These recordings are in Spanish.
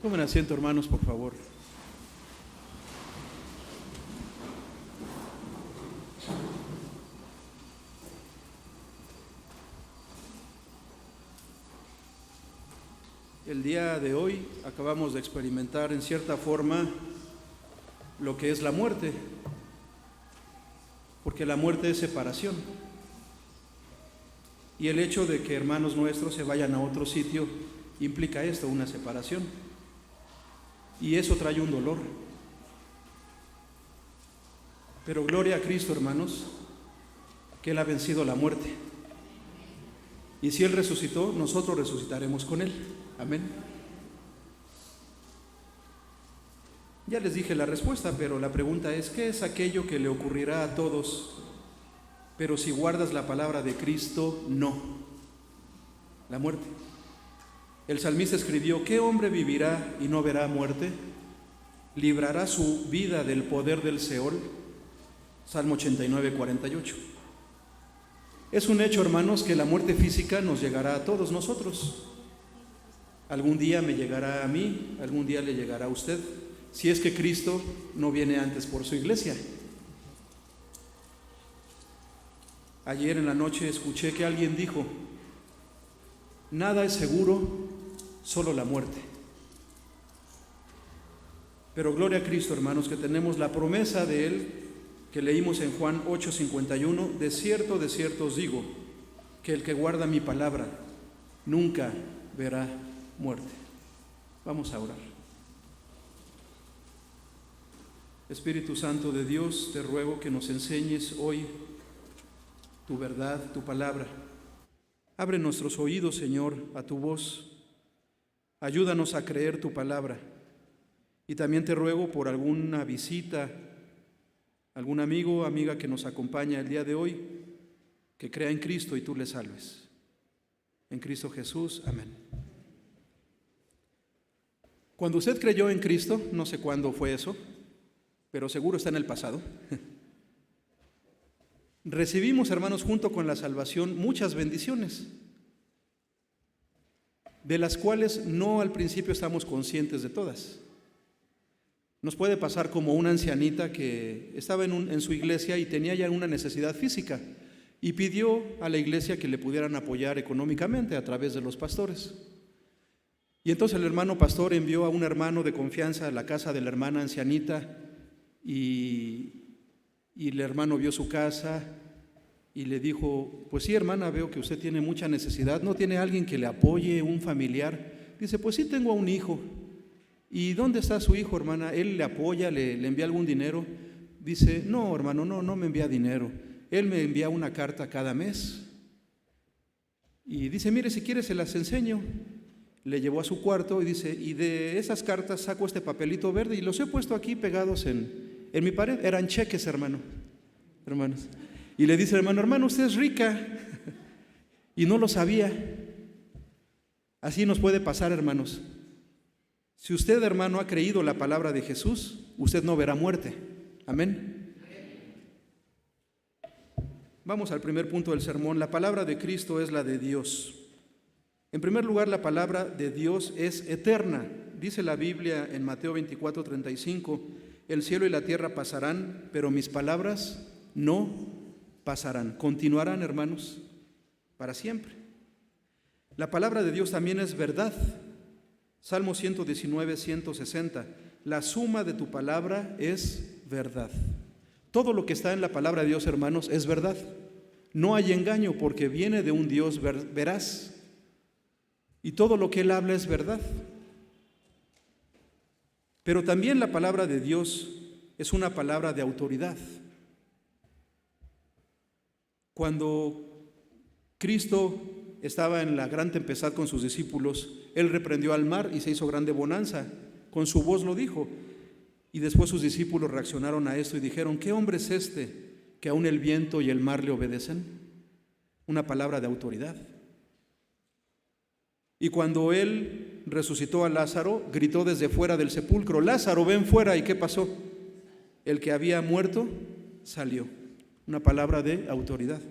Tomen asiento, hermanos, por favor. El día de hoy acabamos de experimentar en cierta forma lo que es la muerte, porque la muerte es separación. Y el hecho de que hermanos nuestros se vayan a otro sitio implica esto, una separación. Y eso trae un dolor. Pero gloria a Cristo, hermanos, que Él ha vencido la muerte. Y si Él resucitó, nosotros resucitaremos con Él. Amén. Ya les dije la respuesta, pero la pregunta es, ¿qué es aquello que le ocurrirá a todos? Pero si guardas la palabra de Cristo, no. La muerte. El salmista escribió, ¿qué hombre vivirá y no verá muerte? ¿Librará su vida del poder del Seol? Salmo 89, 48. Es un hecho, hermanos, que la muerte física nos llegará a todos nosotros. Algún día me llegará a mí, algún día le llegará a usted, si es que Cristo no viene antes por su iglesia. Ayer en la noche escuché que alguien dijo, nada es seguro, solo la muerte. Pero gloria a Cristo, hermanos, que tenemos la promesa de Él, que leímos en Juan 8:51, de cierto os digo, que el que guarda mi palabra nunca verá muerte. Vamos a orar. Espíritu Santo de Dios, te ruego que nos enseñes hoy tu verdad, tu palabra. Abre nuestros oídos, Señor, a tu voz. Ayúdanos a creer tu palabra. Y también te ruego por alguna visita, algún amigo o amiga que nos acompaña el día de hoy, que crea en Cristo y tú le salves. En Cristo Jesús, amén. Cuando usted creyó en Cristo, no sé cuándo fue eso, pero seguro está en el pasado. Recibimos, hermanos, junto con la salvación, muchas bendiciones, de las cuales no al principio estamos conscientes de todas. Nos puede pasar como una ancianita que estaba en su iglesia y tenía ya una necesidad física y pidió a la iglesia que le pudieran apoyar económicamente a través de los pastores. Y entonces el hermano pastor envió a un hermano de confianza a la casa de la hermana ancianita y el hermano vio su casa y le dijo, pues sí, hermana, veo que usted tiene mucha necesidad, ¿no tiene alguien que le apoye, un familiar? Dice, pues sí, tengo a un hijo. ¿Y dónde está su hijo, hermana? ¿Él le apoya, le envía algún dinero? Dice, no, hermano, no me envía dinero. Él me envía una carta cada mes. Y dice, mire, si quiere se las enseño. Le llevó a su cuarto y dice, y de esas cartas saco este papelito verde y los he puesto aquí pegados en mi pared. Eran cheques, hermanos. Y le dice, hermano, usted es rica. Y no lo sabía. Así nos puede pasar, hermanos. Si usted, hermano, ha creído la palabra de Jesús, usted no verá muerte. Amén. Vamos al primer punto del sermón. La palabra de Cristo es la de Dios. En primer lugar, la palabra de Dios es eterna. Dice la Biblia en Mateo 24:35, el cielo y la tierra pasarán, pero mis palabras no pasarán. Continuarán, hermanos, para siempre. La palabra de Dios también es verdad. Salmo 119, 160. La suma de tu palabra es verdad. Todo lo que está en la palabra de Dios, hermanos, es verdad. No hay engaño porque viene de un Dios veraz. Y todo lo que Él habla es verdad. Pero también la palabra de Dios es una palabra de autoridad. Cuando Cristo estaba en la gran tempestad con sus discípulos, Él reprendió al mar y se hizo grande bonanza. Con su voz lo dijo. Y después sus discípulos reaccionaron a esto y dijeron, ¿qué hombre es este que aún el viento y el mar le obedecen? Una palabra de autoridad. Y cuando Él resucitó a Lázaro, gritó desde fuera del sepulcro, Lázaro, ven fuera. ¿Y qué pasó? El que había muerto salió. Una palabra de autoridad.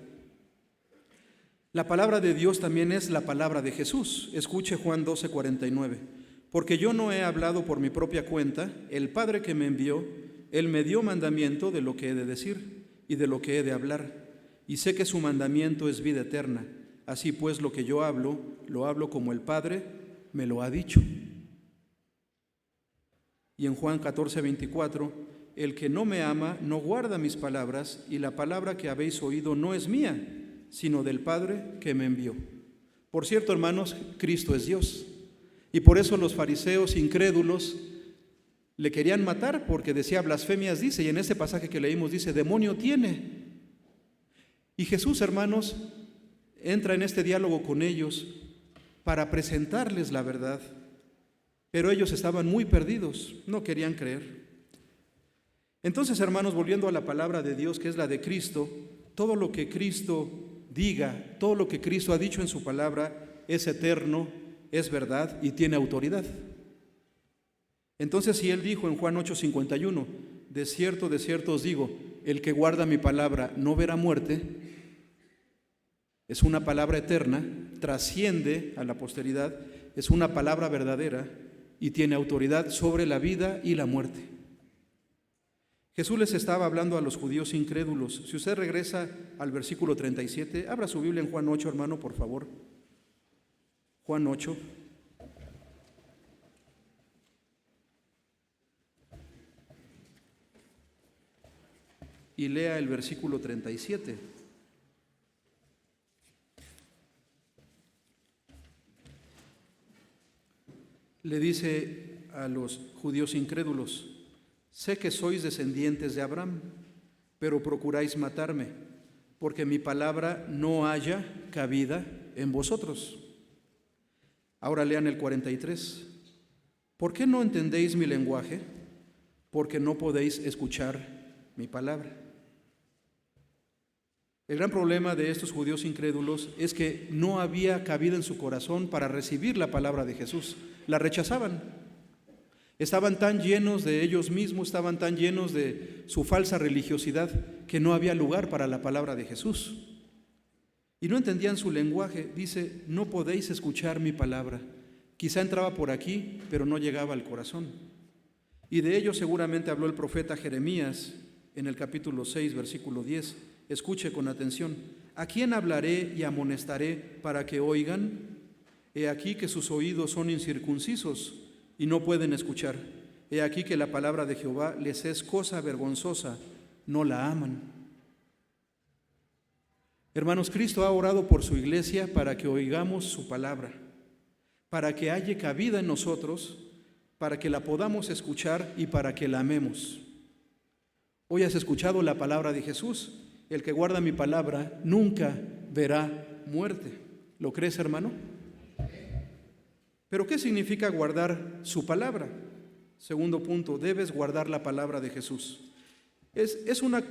La palabra de Dios también es la palabra de Jesús. Escuche Juan 12:49. porque yo no he hablado por mi propia cuenta. El Padre que me envió, Él me dio mandamiento de lo que he de decir y de lo que he de hablar, y sé que su mandamiento es vida eterna. Así pues, lo que yo hablo, lo hablo como el Padre me lo ha dicho. Y en Juan 14:24, el que no me ama no guarda mis palabras, y la palabra que habéis oído no es mía, sino del Padre que me envió. Por cierto, hermanos, Cristo es Dios. Y por eso los fariseos incrédulos le querían matar, porque decía blasfemias, dice, y en este pasaje que leímos dice, demonio tiene. Y Jesús, hermanos, entra en este diálogo con ellos para presentarles la verdad, pero ellos estaban muy perdidos, no querían creer. Entonces, hermanos, volviendo a la palabra de Dios, que es la de Cristo, todo lo que Cristo diga, todo lo que Cristo ha dicho en su palabra es eterno, es verdad y tiene autoridad. Entonces, si Él dijo en Juan 8:51, de cierto os digo, el que guarda mi palabra no verá muerte, es una palabra eterna, trasciende a la posteridad, es una palabra verdadera y tiene autoridad sobre la vida y la muerte. Jesús les estaba hablando a los judíos incrédulos. Si usted regresa al versículo 37, abra su Biblia en Juan 8, hermano, por favor. Juan 8. Y lea el versículo 37. Le dice a los judíos incrédulos, sé que sois descendientes de Abraham, pero procuráis matarme, porque mi palabra no haya cabida en vosotros. Ahora lean el 43. ¿Por qué no entendéis mi lenguaje? Porque no podéis escuchar mi palabra. El gran problema de estos judíos incrédulos es que no había cabida en su corazón para recibir la palabra de Jesús. La rechazaban. Estaban tan llenos de ellos mismos, estaban tan llenos de su falsa religiosidad que no había lugar para la palabra de Jesús. Y no entendían su lenguaje. Dice, no podéis escuchar mi palabra. Quizá entraba por aquí, pero no llegaba al corazón. Y de ello seguramente habló el profeta Jeremías en el capítulo 6, versículo 10. Escuche con atención. ¿A quién hablaré y amonestaré para que oigan? He aquí que sus oídos son incircuncisos y no pueden escuchar. He aquí que la palabra de Jehová les es cosa vergonzosa, no la aman. Hermanos, Cristo ha orado por su iglesia para que oigamos su palabra, para que haya cabida en nosotros, para que la podamos escuchar y para que la amemos. Hoy has escuchado la palabra de Jesús. El que guarda mi palabra nunca verá muerte. ¿Lo crees, hermano? ¿Pero qué significa guardar su palabra? Segundo punto, debes guardar la palabra de Jesús. Es una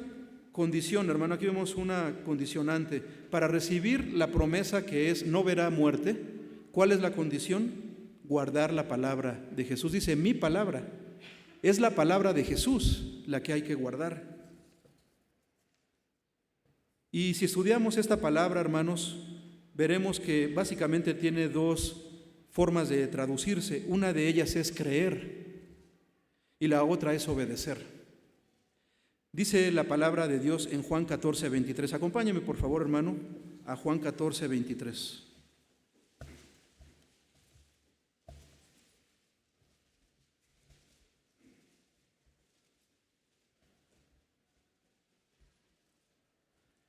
condición, hermano, aquí vemos una condicionante. Para recibir la promesa que es no verá muerte, ¿cuál es la condición? Guardar la palabra de Jesús. Dice, mi palabra. Es la palabra de Jesús la que hay que guardar. Y si estudiamos esta palabra, hermanos, veremos que básicamente tiene dos formas de traducirse. Una de ellas es creer y la otra es obedecer. Dice la palabra de Dios en Juan 14:23. Acompáñame, por favor, hermano, a Juan 14:23.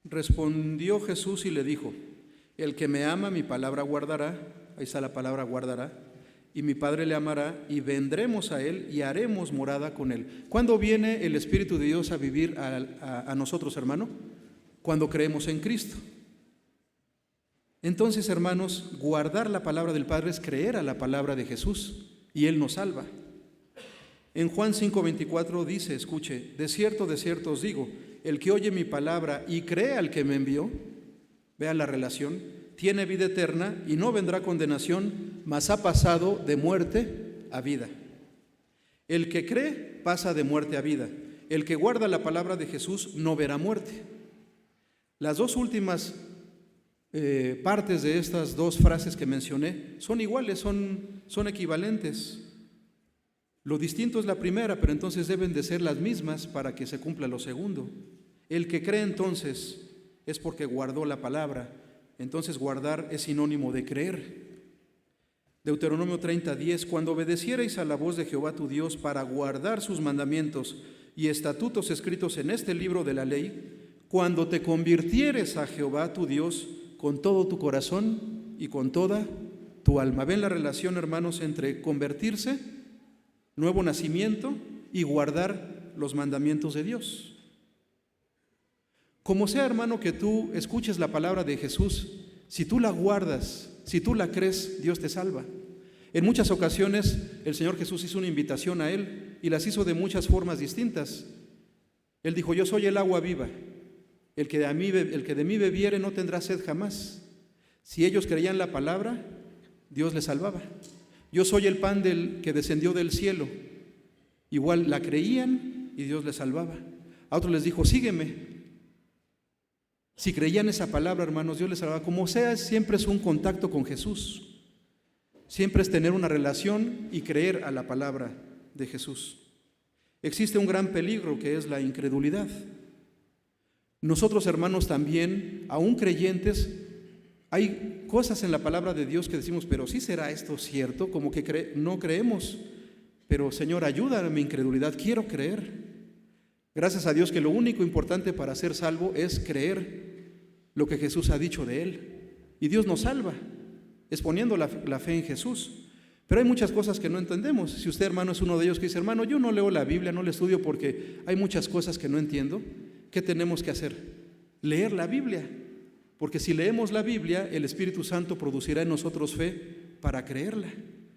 Respondió Jesús y le dijo, el que me ama mi palabra guardará, ahí está la palabra guardará, y mi Padre le amará y vendremos a él y haremos morada con él. ¿Cuándo viene el Espíritu de Dios a vivir a nosotros, hermano? Cuando creemos en Cristo. Entonces, hermanos, guardar la palabra del Padre es creer a la palabra de Jesús y Él nos salva. En Juan 5:24 dice, escuche, de cierto os digo, el que oye mi palabra y cree al que me envió, vean la relación, tiene vida eterna y no vendrá condenación, mas ha pasado de muerte a vida. El que cree pasa de muerte a vida. El que guarda la palabra de Jesús no verá muerte. Las dos últimas partes de estas dos frases que mencioné son iguales, son equivalentes. Lo distinto es la primera, pero entonces deben de ser las mismas para que se cumpla lo segundo. El que cree entonces es porque guardó la palabra. Entonces guardar es sinónimo de creer. Deuteronomio 30:10: cuando obedeciereis a la voz de Jehová tu Dios para guardar sus mandamientos y estatutos escritos en este libro de la ley, cuando te convirtieres a Jehová tu Dios con todo tu corazón y con toda tu alma. ¿Ven la relación, hermanos, entre convertirse, nuevo nacimiento, y guardar los mandamientos de Dios? Como sea, hermano, que tú escuches la palabra de Jesús, si tú la guardas, si tú la crees, Dios te salva. En muchas ocasiones el Señor Jesús hizo una invitación a Él y las hizo de muchas formas distintas. Él dijo: yo soy el agua viva, el que de mí bebiere no tendrá sed jamás. Si ellos creían la palabra, Dios les salvaba. Yo soy el pan que descendió del cielo. Igual la creían y Dios les salvaba. A otros les dijo: sígueme. Si creían esa palabra, hermanos, Dios les salvaba. Como sea, siempre es un contacto con Jesús. Siempre es tener una relación y creer a la palabra de Jesús. Existe un gran peligro, que es la incredulidad. Nosotros, hermanos, también, aún creyentes, hay cosas en la palabra de Dios que decimos: pero ¿sí será esto cierto? Como que no creemos. Pero Señor, ayúdame a mi incredulidad, quiero creer. Gracias a Dios que lo único importante para ser salvo es creer lo que Jesús ha dicho de Él. Y Dios nos salva, es poniendo la fe en Jesús. Pero hay muchas cosas que no entendemos. Si usted, hermano, es uno de ellos que dice: hermano, yo no leo la Biblia, no la estudio porque hay muchas cosas que no entiendo, ¿qué tenemos que hacer? Leer la Biblia. Porque si leemos la Biblia, el Espíritu Santo producirá en nosotros fe para creerla.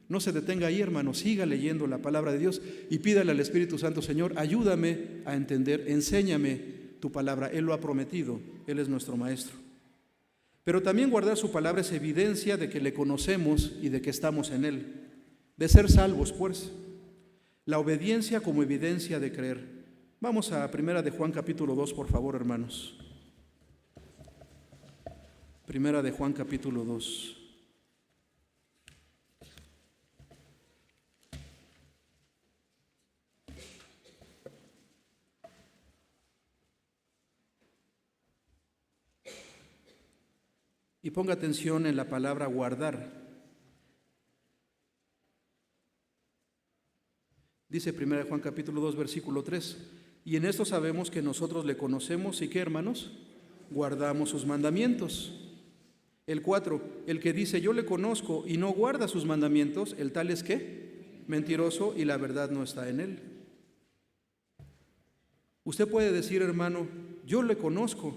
No se detenga ahí, hermano, siga leyendo la palabra de Dios y pídale al Espíritu Santo: Señor, ayúdame a entender, enséñame tu palabra. Él lo ha prometido, Él es nuestro Maestro. Pero también guardar su palabra es evidencia de que le conocemos y de que estamos en Él, de ser salvos, pues. La obediencia como evidencia de creer. Vamos a 1 de Juan capítulo 2, por favor, hermanos. 1 de Juan capítulo 2. Y ponga atención en la palabra guardar. Dice 1 Juan capítulo 2, versículo 3: y en esto sabemos que nosotros le conocemos y que, hermanos, guardamos sus mandamientos. El 4: el que dice yo le conozco y no guarda sus mandamientos, el tal es ¿qué? Mentiroso, y la verdad no está en él. Usted puede decir, hermano, yo le conozco,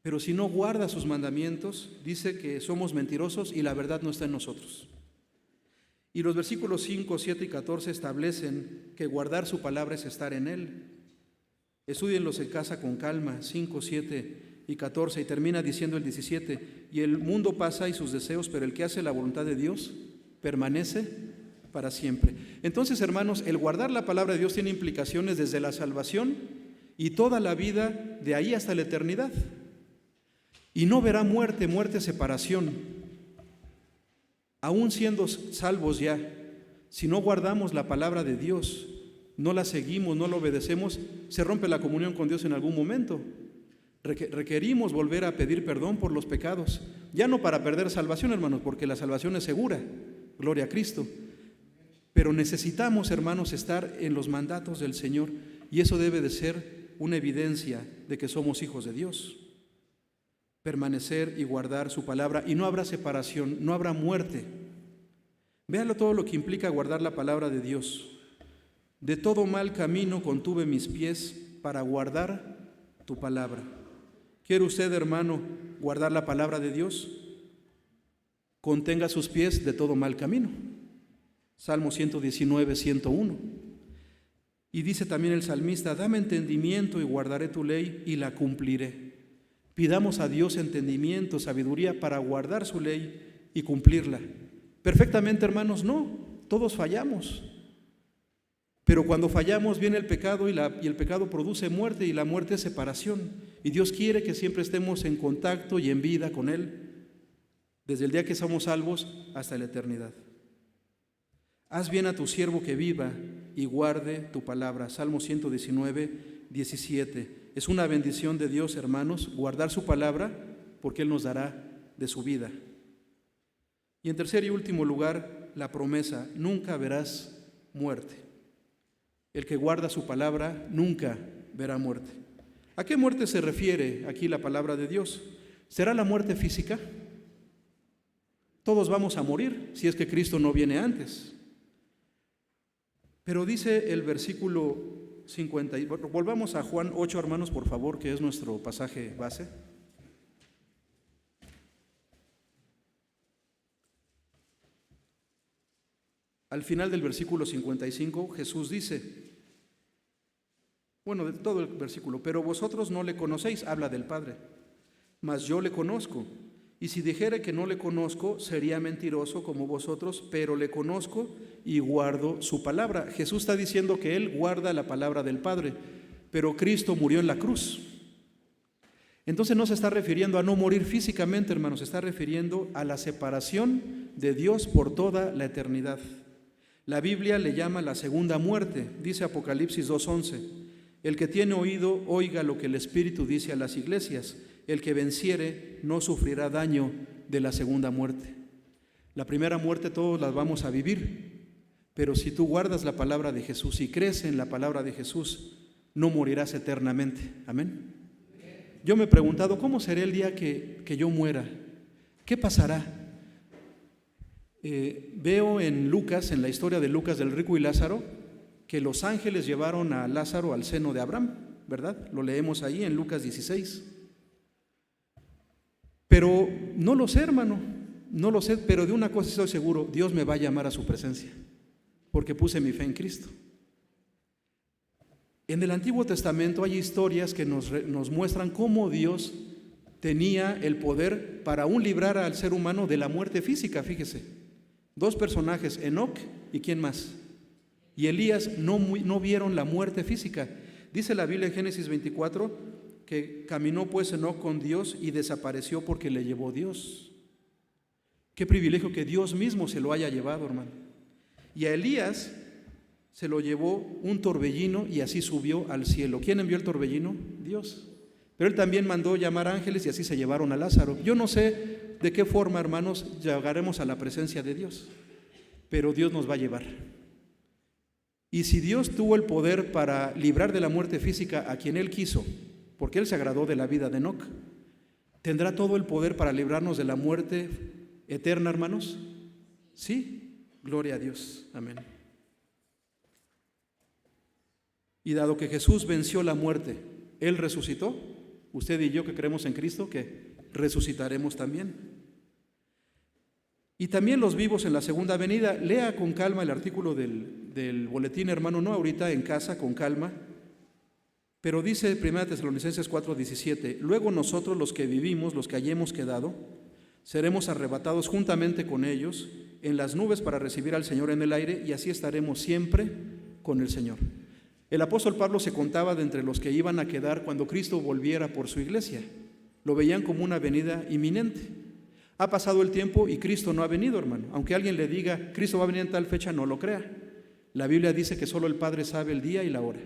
pero si no guarda sus mandamientos, dice que somos mentirosos y la verdad no está en nosotros. Y los versículos 5, 7 y 14 establecen que guardar su palabra es estar en Él. Estúdienlos en casa con calma, 5, 7 y 14, y termina diciendo el 17: y el mundo pasa y sus deseos, pero el que hace la voluntad de Dios permanece para siempre. Entonces, hermanos, el guardar la palabra de Dios tiene implicaciones desde la salvación y toda la vida, de ahí hasta la eternidad. Y no verá muerte, separación. Aún siendo salvos ya, si no guardamos la palabra de Dios, no la seguimos, no la obedecemos, se rompe la comunión con Dios en algún momento. Requerimos volver a pedir perdón por los pecados, ya no para perder salvación, hermanos, porque la salvación es segura, gloria a Cristo. Pero necesitamos, hermanos, estar en los mandatos del Señor, y eso debe de ser una evidencia de que somos hijos de Dios. Permanecer y guardar su palabra, y no habrá separación, no habrá muerte. Véanlo todo lo que implica guardar la palabra de Dios. De todo mal camino contuve mis pies para guardar tu palabra. ¿Quiere usted, hermano, guardar la palabra de Dios? Contenga sus pies de todo mal camino. Salmo 119, 101. Y dice también el salmista: dame entendimiento y guardaré tu ley y la cumpliré. Pidamos a Dios entendimiento, sabiduría para guardar su ley y cumplirla. Perfectamente, hermanos, no, todos fallamos. Pero cuando fallamos viene el pecado y el pecado produce muerte, y la muerte es separación. Y Dios quiere que siempre estemos en contacto y en vida con Él, desde el día que somos salvos hasta la eternidad. Haz bien a tu siervo que viva y guarde tu palabra. Salmo 119, 17. Es una bendición de Dios, hermanos, guardar su palabra, porque Él nos dará de su vida. Y en tercer y último lugar, la promesa: nunca verás muerte. El que guarda su palabra nunca verá muerte. ¿A qué muerte se refiere aquí la palabra de Dios? ¿Será la muerte física? Todos vamos a morir si es que Cristo no viene antes. Pero dice el versículo 50, volvamos a Juan 8, hermanos, por favor, que es nuestro pasaje base. Al final del versículo 55, Jesús dice, bueno, de todo el versículo: pero vosotros no le conocéis, habla del Padre, mas yo le conozco. Y si dijere que no le conozco, sería mentiroso como vosotros, pero le conozco y guardo su palabra. Jesús está diciendo que Él guarda la palabra del Padre, pero Cristo murió en la cruz. Entonces no se está refiriendo a no morir físicamente, hermanos, se está refiriendo a la separación de Dios por toda la eternidad. La Biblia le llama la segunda muerte, dice Apocalipsis 2:11. El que tiene oído, oiga lo que el Espíritu dice a las iglesias. El que venciere no sufrirá daño de la segunda muerte. La primera muerte todos las vamos a vivir, pero si tú guardas la palabra de Jesús y crees en la palabra de Jesús, no morirás eternamente. Amén. Yo me he preguntado, ¿cómo será el día que yo muera? ¿Qué pasará? Veo en Lucas, en la historia de Lucas del rico y Lázaro, que los ángeles llevaron a Lázaro al seno de Abraham, ¿verdad? Lo leemos ahí en Lucas 16. Pero no lo sé, hermano, no lo sé, pero de una cosa estoy seguro: Dios me va a llamar a su presencia, porque puse mi fe en Cristo. En el Antiguo Testamento hay historias que nos muestran cómo Dios tenía el poder para aún librar al ser humano de la muerte física. Fíjese, dos personajes, Enoc y ¿quién más? Y Elías no vieron la muerte física. Dice la Biblia en Génesis 24 que caminó pues Enoc con Dios y desapareció porque le llevó Dios. Qué privilegio que Dios mismo se lo haya llevado, hermano. Y a Elías se lo llevó un torbellino y así subió al cielo. ¿Quién envió el torbellino? Dios. Pero Él también mandó llamar ángeles y así se llevaron a Lázaro. Yo no sé de qué forma, hermanos, llegaremos a la presencia de Dios, pero Dios nos va a llevar. Y si Dios tuvo el poder para librar de la muerte física a quien Él quiso, porque Él se agradó de la vida de Enoc, ¿tendrá todo el poder para librarnos de la muerte eterna, hermanos? Sí, gloria a Dios, amén. Y dado que Jesús venció la muerte, Él resucitó, usted y yo que creemos en Cristo, que resucitaremos también. Y también los vivos en la segunda venida. Lea con calma el artículo del boletín, hermano, no ahorita, en casa, con calma. Pero dice 1 Tesalonicenses 4:17: luego nosotros, los que vivimos, los que hayamos quedado, seremos arrebatados juntamente con ellos en las nubes para recibir al Señor en el aire, y así estaremos siempre con el Señor. El apóstol Pablo se contaba de entre los que iban a quedar cuando Cristo volviera por su iglesia. Lo veían como una venida inminente. Ha pasado el tiempo y Cristo no ha venido, hermano. Aunque alguien le diga, Cristo va a venir en tal fecha, no lo crea. La Biblia dice que solo el Padre sabe el día y la hora.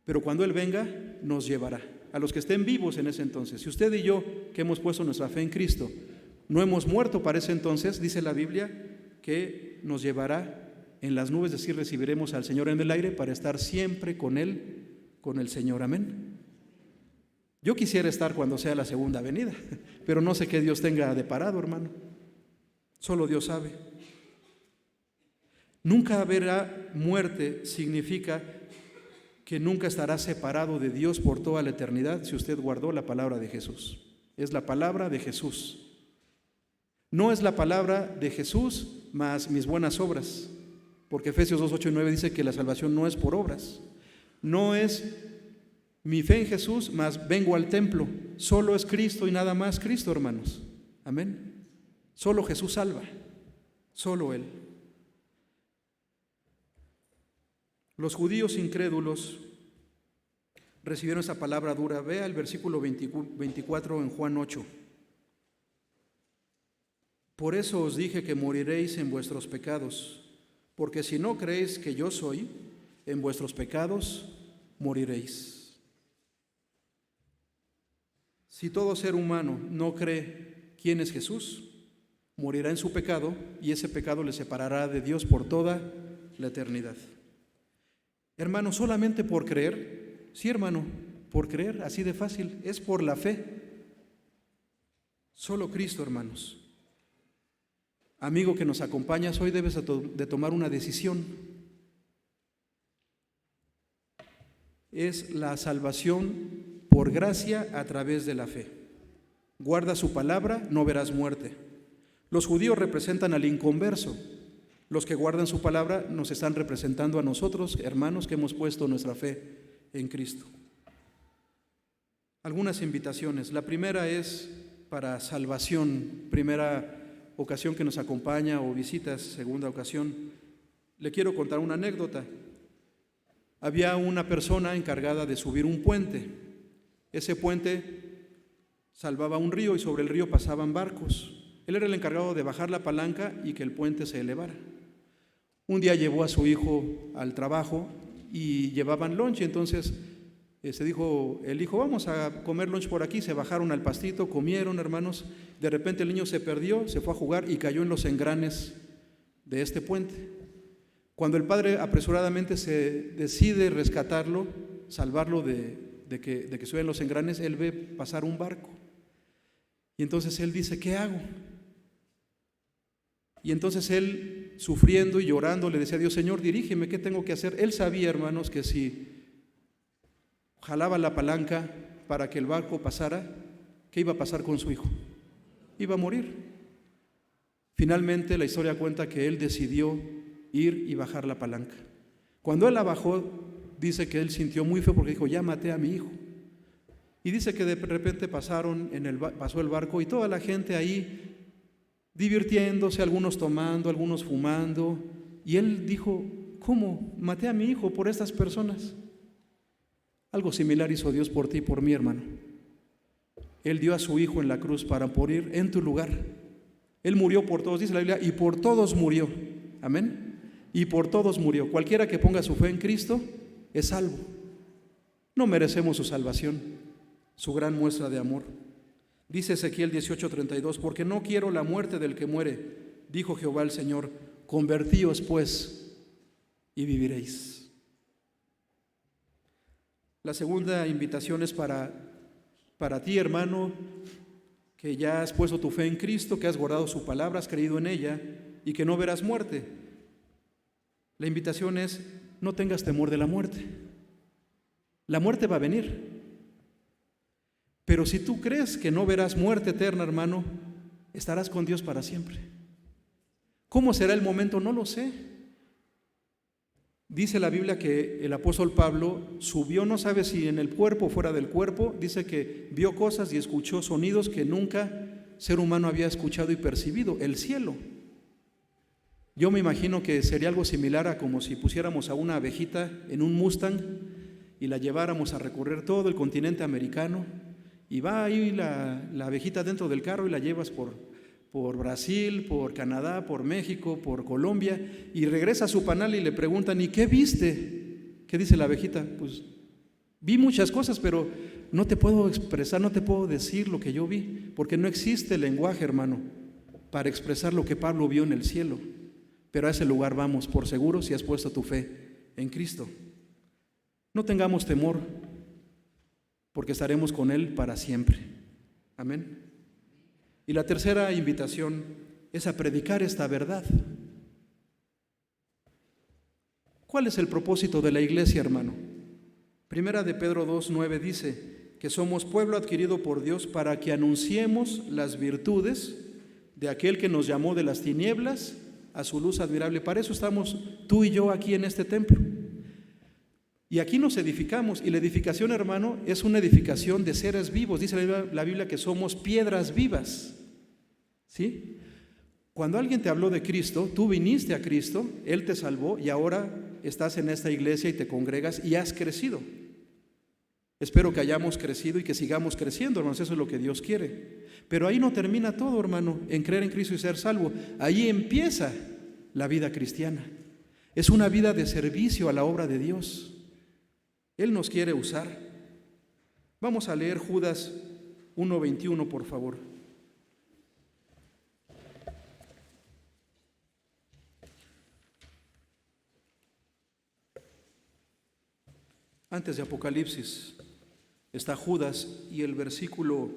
Pero cuando Él venga, nos llevará. A los que estén vivos en ese entonces. Si usted y yo, que hemos puesto nuestra fe en Cristo, no hemos muerto para ese entonces, dice la Biblia que nos llevará en las nubes, es decir, recibiremos al Señor en el aire para estar siempre con Él, con el Señor. Amén. Yo quisiera estar cuando sea la segunda venida, pero no sé qué Dios tenga deparado, hermano. Solo Dios sabe. Nunca habrá muerte significa que nunca estará separado de Dios por toda la eternidad si usted guardó la palabra de Jesús. Es la palabra de Jesús. No es la palabra de Jesús más mis buenas obras, porque Efesios 2, 8 y 9 dice que la salvación no es por obras. No es mi fe en Jesús más vengo al templo. Solo es Cristo y nada más Cristo, hermanos. Amén. Solo Jesús salva. Solo Él. Los judíos incrédulos recibieron esa palabra dura. Vea el versículo 24 en Juan 8. Por eso os dije que moriréis en vuestros pecados, porque si no creéis que yo soy, en vuestros pecados moriréis. Si todo ser humano no cree quién es Jesús, morirá en su pecado y ese pecado le separará de Dios por toda la eternidad. Hermano, solamente por creer, sí hermano, por creer, así de fácil, es por la fe. Solo Cristo, hermanos. Amigo que nos acompañas, hoy debes de tomar una decisión. Es la salvación por gracia a través de la fe. Guarda su palabra, no verás muerte. Los judíos representan al inconverso. Los que guardan su palabra nos están representando a nosotros, hermanos, que hemos puesto nuestra fe en Cristo. Algunas invitaciones. La primera es para salvación. Primera ocasión que nos acompaña o visitas, segunda ocasión. Le quiero contar una anécdota. Había una persona encargada de subir un puente. Ese puente salvaba un río y sobre el río pasaban barcos. Él era el encargado de bajar la palanca y que el puente se elevara. Un día llevó a su hijo al trabajo y llevaban lunch, entonces se dijo el hijo, vamos a comer lunch por aquí. Se bajaron al pastito, comieron, hermanos. De repente el niño se perdió, se fue a jugar y cayó en los engranes de este puente. Cuando el padre apresuradamente se decide rescatarlo, salvarlo de que estuviera en los engranes, él ve pasar un barco. Y entonces él dice, ¿qué hago? Y entonces él, sufriendo y llorando, le decía a Dios, Señor, dirígeme, ¿qué tengo que hacer? Él sabía, hermanos, que si jalaba la palanca para que el barco pasara, ¿qué iba a pasar con su hijo? Iba a morir. Finalmente la historia cuenta que él decidió ir y bajar la palanca. Cuando él la bajó, dice que él sintió muy feo porque dijo, ya maté a mi hijo. Y dice que de repente pasó el barco y toda la gente ahí divirtiéndose, algunos tomando, algunos fumando. Y él dijo, ¿cómo? Maté a mi hijo por estas personas. Algo similar hizo Dios por ti y por mí, hermano. Él dio a su hijo en la cruz para morir en tu lugar. Él murió por todos, dice la Biblia, y por todos murió. Amén. Y por todos murió. Cualquiera que ponga su fe en Cristo es salvo. No merecemos su salvación, su gran muestra de amor. Dice Ezequiel 18:32, porque no quiero la muerte del que muere, dijo Jehová el Señor, convertíos pues y viviréis. La segunda invitación es para ti, hermano, que ya has puesto tu fe en Cristo, que has guardado su palabra, has creído en ella y que no verás muerte. La invitación es, no tengas temor de la muerte. La muerte va a venir. Pero si tú crees que no verás muerte eterna, hermano, estarás con Dios para siempre. ¿Cómo será el momento? No lo sé. Dice la Biblia que el apóstol Pablo subió, no sabe si en el cuerpo o fuera del cuerpo, dice que vio cosas y escuchó sonidos que nunca ser humano había escuchado y percibido, el cielo. Yo me imagino que sería algo similar a como si pusiéramos a una abejita en un Mustang y la lleváramos a recorrer todo el continente americano. Y va ahí la abejita dentro del carro y la llevas por Brasil, por Canadá, por México, por Colombia, y regresa a su panal y le preguntan, ¿y qué viste? ¿Qué dice la abejita? Pues vi muchas cosas, pero no te puedo expresar, no te puedo decir lo que yo vi, porque no existe lenguaje, hermano, para expresar lo que Pablo vio en el cielo. Pero a ese lugar vamos, por seguro, si has puesto tu fe en Cristo. No tengamos temor, porque estaremos con Él para siempre. Amén. Y la tercera invitación es a predicar esta verdad. ¿Cuál es el propósito de la iglesia, hermano? Primera de Pedro 2:9 dice que somos pueblo adquirido por Dios para que anunciemos las virtudes de aquel que nos llamó de las tinieblas a su luz admirable. Para eso estamos tú y yo aquí en este templo. Y aquí nos edificamos, y la edificación, hermano, es una edificación de seres vivos. Dice la Biblia que somos piedras vivas. ¿Sí? Cuando alguien te habló de Cristo, tú viniste a Cristo, Él te salvó y ahora estás en esta iglesia y te congregas y has crecido. Espero que hayamos crecido y que sigamos creciendo, hermanos, eso es lo que Dios quiere. Pero ahí no termina todo, hermano, en creer en Cristo y ser salvo. Ahí empieza la vida cristiana. Es una vida de servicio a la obra de Dios. Él nos quiere usar. Vamos a leer Judas 1:21, por favor. Antes de Apocalipsis está Judas y el versículo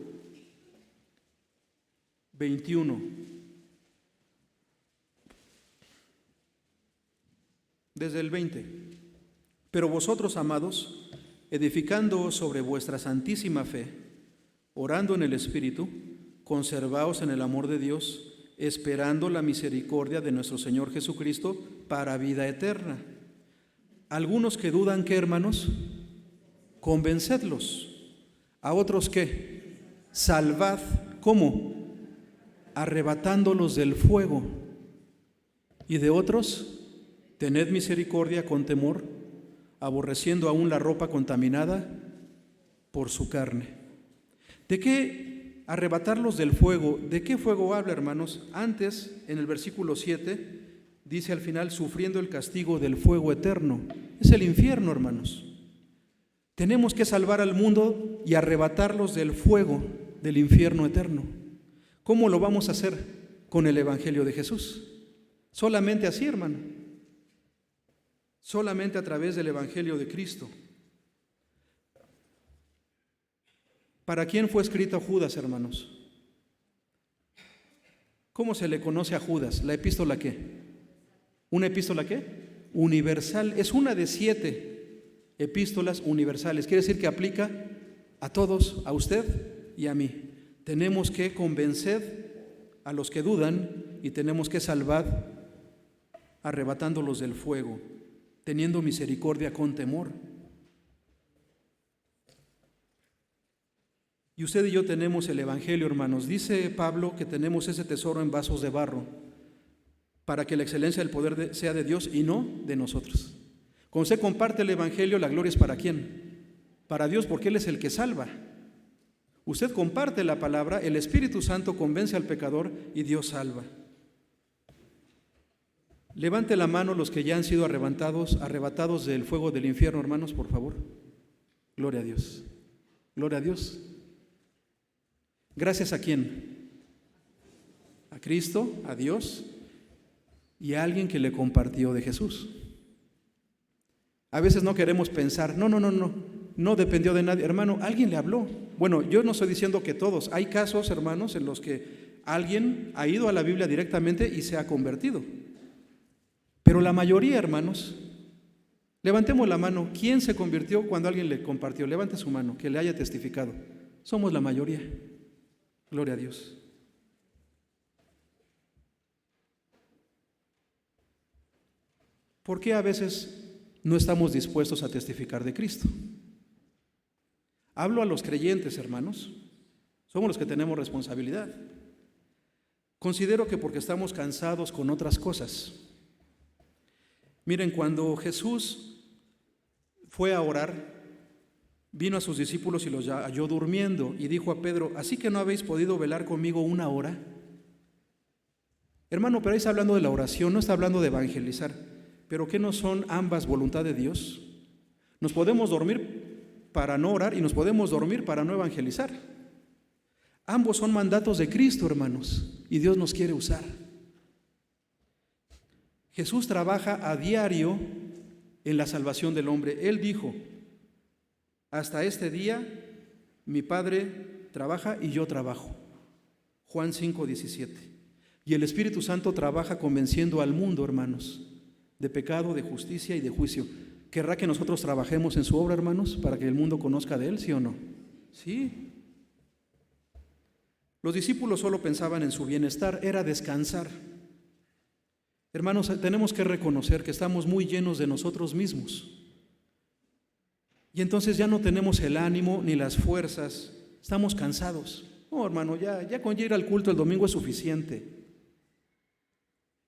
21. Desde el 20. Pero vosotros, amados, edificando sobre vuestra santísima fe, orando en el Espíritu, conservaos en el amor de Dios, esperando la misericordia de nuestro Señor Jesucristo para vida eterna. Algunos que dudan, ¿qué, hermanos? Convencedlos. A otros, ¿qué? Salvad. ¿Cómo? Arrebatándolos del fuego. Y de otros, tened misericordia con temor, aborreciendo aún la ropa contaminada por su carne. ¿De qué arrebatarlos del fuego? ¿De qué fuego habla, hermanos? Antes, en el versículo 7, dice al final, sufriendo el castigo del fuego eterno. Es el infierno, hermanos. Tenemos que salvar al mundo y arrebatarlos del fuego del infierno eterno. ¿Cómo lo vamos a hacer? Con el Evangelio de Jesús. Solamente así, hermano. Solamente a través del Evangelio de Cristo. ¿Para quién fue escrito Judas, hermanos? ¿Cómo se le conoce a Judas? ¿La epístola qué? ¿Una epístola qué? Universal. Es una de 7 epístolas universales. Quiere decir que aplica a todos, a usted y a mí. Tenemos que convencer a los que dudan y tenemos que salvar arrebatándolos del fuego, teniendo misericordia con temor. Y usted y yo tenemos el Evangelio, hermanos. Dice Pablo que tenemos ese tesoro en vasos de barro para que la excelencia del poder sea de Dios y no de nosotros. Cuando usted comparte el Evangelio, la gloria es ¿para quién? Para Dios, porque Él es el que salva. Usted comparte la palabra, el Espíritu Santo convence al pecador y Dios salva. Levante la mano los que ya han sido arrebatados del fuego del infierno, hermanos, por favor. Gloria a Dios. Gloria a Dios. ¿Gracias a quién? A Cristo, a Dios y a alguien que le compartió de Jesús. A veces no queremos pensar, no dependió de nadie. Hermano, alguien le habló. Bueno, yo no estoy diciendo que todos. Hay casos, hermanos, en los que alguien ha ido a la Biblia directamente y se ha convertido. Pero la mayoría, hermanos, levantemos la mano. ¿Quién se convirtió cuando alguien le compartió? Levante su mano, que le haya testificado. Somos la mayoría. Gloria a Dios. ¿Por qué a veces no estamos dispuestos a testificar de Cristo? Hablo a los creyentes, hermanos. Somos los que tenemos responsabilidad. Considero que porque estamos cansados con otras cosas. Miren, cuando Jesús fue a orar, vino a sus discípulos y los halló durmiendo y dijo a Pedro, ¿así que no habéis podido velar conmigo 1 hora? Hermano, pero ahí está hablando de la oración, no está hablando de evangelizar. ¿Pero qué no son ambas voluntad de Dios? Nos podemos dormir para no orar y nos podemos dormir para no evangelizar. Ambos son mandatos de Cristo, hermanos, y Dios nos quiere usar. Jesús trabaja a diario en la salvación del hombre. Él dijo, hasta este día mi Padre trabaja y yo trabajo. Juan 5:17. Y el Espíritu Santo trabaja convenciendo al mundo, hermanos, de pecado, de justicia y de juicio. ¿Querrá que nosotros trabajemos en su obra, hermanos, para que el mundo conozca de Él, sí o no? Sí. Los discípulos solo pensaban en su bienestar, era descansar. Hermanos, tenemos que reconocer que estamos muy llenos de nosotros mismos. Y entonces ya no tenemos el ánimo ni las fuerzas, estamos cansados. No, hermano, ya con ir al culto el domingo es suficiente.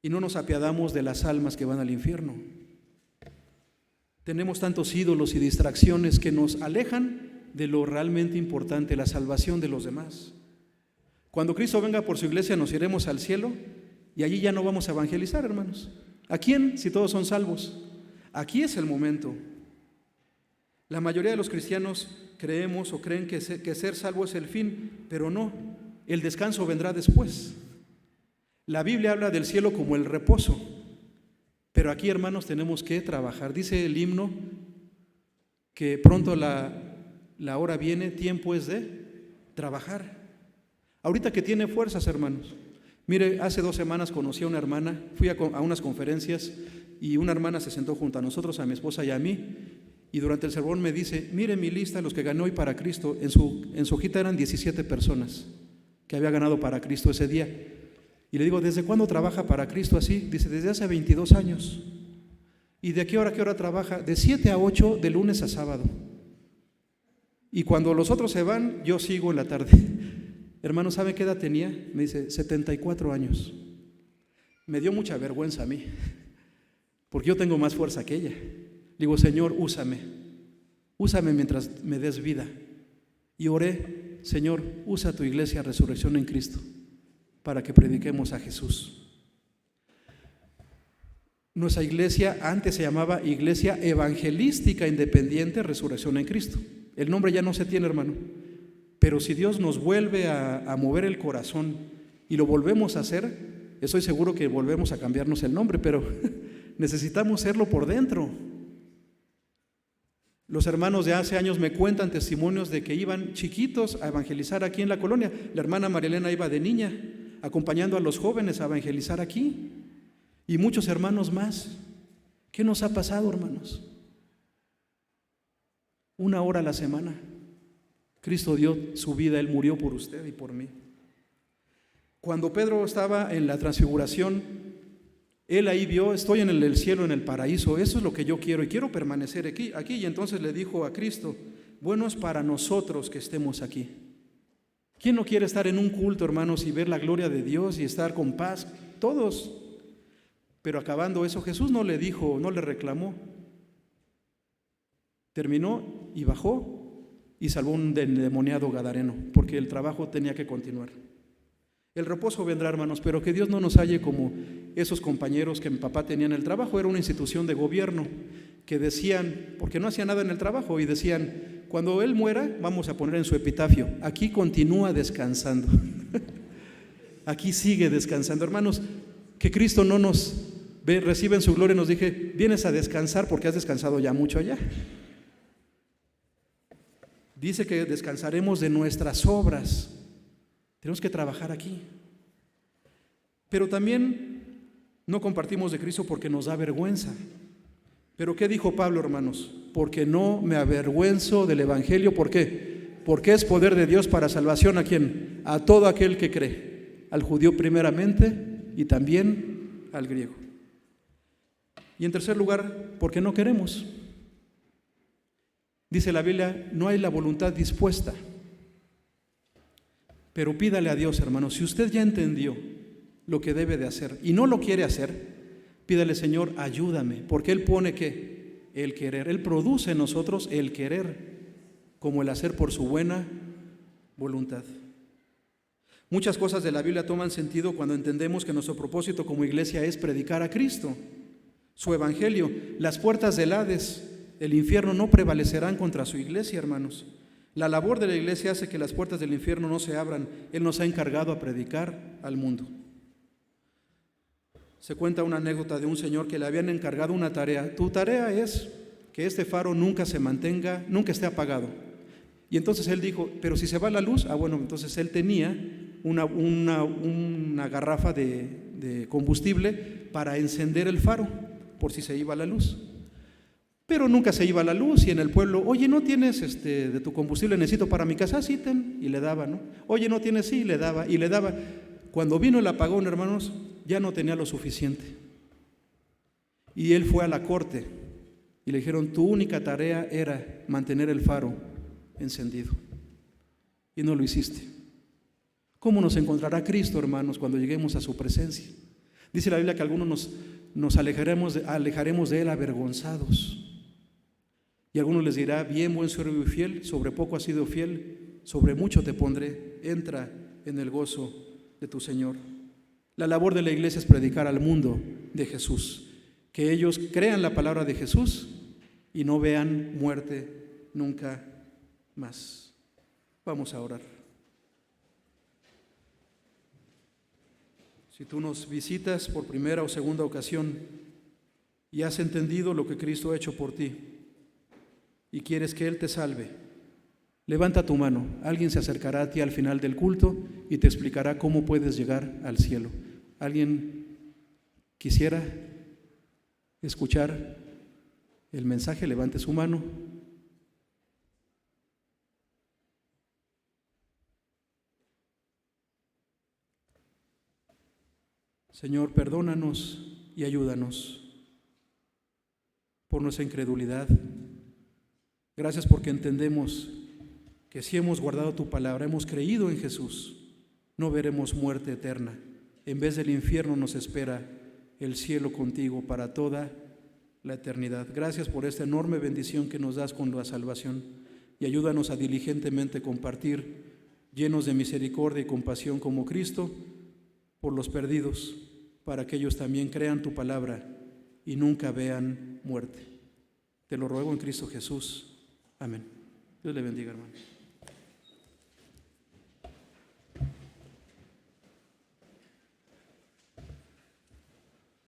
Y no nos apiadamos de las almas que van al infierno. Tenemos tantos ídolos y distracciones que nos alejan de lo realmente importante, la salvación de los demás. Cuando Cristo venga por su iglesia nos iremos al cielo y allí ya no vamos a evangelizar, hermanos. ¿A quién? Si todos son salvos. Aquí es el momento. La mayoría de los cristianos creemos o creen que ser salvo es el fin, pero no, el descanso vendrá después. La Biblia habla del cielo como el reposo, pero aquí, hermanos, tenemos que trabajar. Dice el himno que pronto la hora viene, tiempo es de trabajar. Ahorita que tiene fuerzas, hermanos. Mire, hace 2 semanas conocí a una hermana, fui a unas conferencias y una hermana se sentó junto a nosotros, a mi esposa y a mí, y durante el sermón me dice: mire mi lista, los que gané hoy para Cristo. En su hojita eran 17 personas que había ganado para Cristo ese día. Y le digo: ¿desde cuándo trabaja para Cristo así? Dice: desde hace 22 años. ¿Y de qué hora a qué hora trabaja? De 7 a 8, de lunes a sábado. Y cuando los otros se van, yo sigo en la tarde. Hermano, ¿sabe qué edad tenía? Me dice: 74 años. Me dio mucha vergüenza a mí, porque yo tengo más fuerza que ella. Digo: Señor, úsame mientras me des vida. Y oré: Señor, usa tu iglesia Resurrección en Cristo para que prediquemos a Jesús. Nuestra iglesia antes se llamaba Iglesia Evangelística Independiente Resurrección en Cristo. El nombre ya no se tiene, hermano, pero si Dios nos vuelve a mover el corazón y lo volvemos a hacer, estoy seguro que volvemos a cambiarnos el nombre, pero necesitamos serlo por dentro. Los hermanos de hace años me cuentan testimonios de que iban chiquitos a evangelizar aquí en la colonia. La hermana Marilena iba de niña, acompañando a los jóvenes a evangelizar aquí. Y muchos hermanos más. ¿Qué nos ha pasado, hermanos? 1 hora a la semana. Cristo dio su vida, Él murió por usted y por mí. Cuando Pedro estaba en la transfiguración, él ahí vio: estoy en el cielo, en el paraíso, eso es lo que yo quiero y quiero permanecer aquí. Y entonces le dijo a Cristo: bueno es para nosotros que estemos aquí. ¿Quién no quiere estar en un culto, hermanos, y ver la gloria de Dios y estar con paz? Todos. Pero acabando eso, Jesús no le dijo, no le reclamó. Terminó y bajó y salvó a un endemoniado gadareno, porque el trabajo tenía que continuar. El reposo vendrá, hermanos, pero que Dios no nos halle como esos compañeros que mi papá tenía en el trabajo. Era una institución de gobierno que decían, porque no hacía nada en el trabajo, y decían: cuando él muera, vamos a poner en su epitafio: aquí continúa descansando. Aquí sigue descansando. Hermanos, que Cristo no nos recibe en su gloria y nos dije: vienes a descansar porque has descansado ya mucho allá. Dice que descansaremos de nuestras obras. Tenemos que trabajar aquí. Pero también no compartimos de Cristo porque nos da vergüenza. Pero ¿qué dijo Pablo, hermanos? Porque no me avergüenzo del evangelio. ¿Por qué? Porque es poder de Dios para salvación. ¿A quién? A todo aquel que cree. Al judío primeramente y también al griego. Y en tercer lugar, porque no queremos. Dice la Biblia: no hay la voluntad dispuesta. Pero pídale a Dios, hermano, si usted ya entendió lo que debe de hacer y no lo quiere hacer, pídale: Señor, ayúdame, porque Él pone ¿qué? El querer. Él produce en nosotros el querer, como el hacer por su buena voluntad. Muchas cosas de la Biblia toman sentido cuando entendemos que nuestro propósito como iglesia es predicar a Cristo, su evangelio. Las puertas del Hades, el infierno, no prevalecerán contra su iglesia, hermanos. La labor de la iglesia hace que las puertas del infierno no se abran. Él nos ha encargado a predicar al mundo. Se cuenta una anécdota de un señor que le habían encargado una tarea. Tu tarea es que este faro nunca se mantenga, nunca esté apagado. Y entonces él dijo: pero si se va la luz, bueno, entonces él tenía una garrafa de combustible para encender el faro, por si se iba la luz. Pero nunca se iba la luz, y en el pueblo: oye, ¿no tienes de tu combustible? Necesito para mi casa. Sí, ten. Y le daba, ¿no? Oye, ¿no tienes? Sí, le daba. Y le daba. Cuando vino el apagón, hermanos, ya no tenía lo suficiente. Y él fue a la corte y le dijeron: tu única tarea era mantener el faro encendido. Y no lo hiciste. ¿Cómo nos encontrará Cristo, hermanos, cuando lleguemos a su presencia? Dice la Biblia que algunos nos alejaremos de Él avergonzados. Y a algunos les dirá: bien, buen siervo y fiel, sobre poco has sido fiel, sobre mucho te pondré, entra en el gozo de tu Señor. La labor de la iglesia es predicar al mundo de Jesús, que ellos crean la palabra de Jesús y no vean muerte nunca más. Vamos a orar. Si tú nos visitas por primera o segunda ocasión y has entendido lo que Cristo ha hecho por ti y quieres que Él te salve, levanta tu mano. Alguien se acercará a ti al final del culto y te explicará cómo puedes llegar al cielo. ¿Alguien quisiera escuchar el mensaje? Levante su mano. Señor, perdónanos y ayúdanos por nuestra incredulidad. Gracias porque entendemos que si hemos guardado tu palabra, hemos creído en Jesús, no veremos muerte eterna. En vez del infierno nos espera el cielo contigo para toda la eternidad. Gracias por esta enorme bendición que nos das con la salvación, y ayúdanos a diligentemente compartir, llenos de misericordia y compasión como Cristo, por los perdidos, para que ellos también crean tu palabra y nunca vean muerte. Te lo ruego en Cristo Jesús. Amén. Dios le bendiga, hermano.